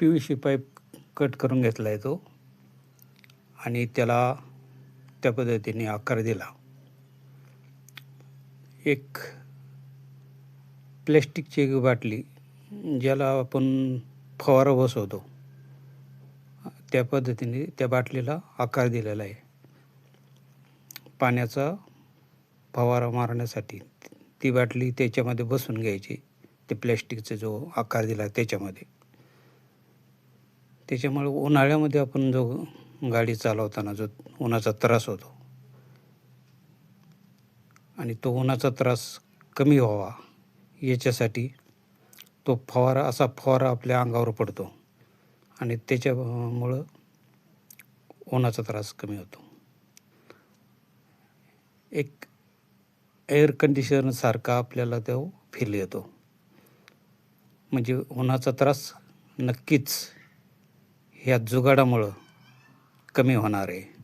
PVC pipe cut करून घेतला आहे तो आणि त्याला त्या पद्धतीने आकार दिला. एक प्लॅस्टिकची एक बाटली ज्याला आपण फवारा बसवतो त्या पद्धतीने त्या बाटलीला आकार दिलेला आहे. पाण्याचा फवारा मारण्यासाठी ती बाटली त्याच्यामध्ये बसवून घ्यायची. ते प्लॅस्टिकचा जो आकार दिला त्याच्यामध्ये. त्याच्यामुळे उन्हाळ्यामध्ये आपण जो गाडी चालवताना जो उन्हाचा त्रास होतो आणि तो उन्हाचा त्रास कमी व्हावा याच्यासाठी तो असा फवारा आपल्या अंगावर पडतो आणि त्याच्यामुळं उन्हाचा त्रास कमी होतो. एक एअर कंडिशनरसारखा आपल्याला तो फील येतो. म्हणजे उन्हाचा त्रास नक्कीच ह्या जुगाडामुळं कमी होणार आहे.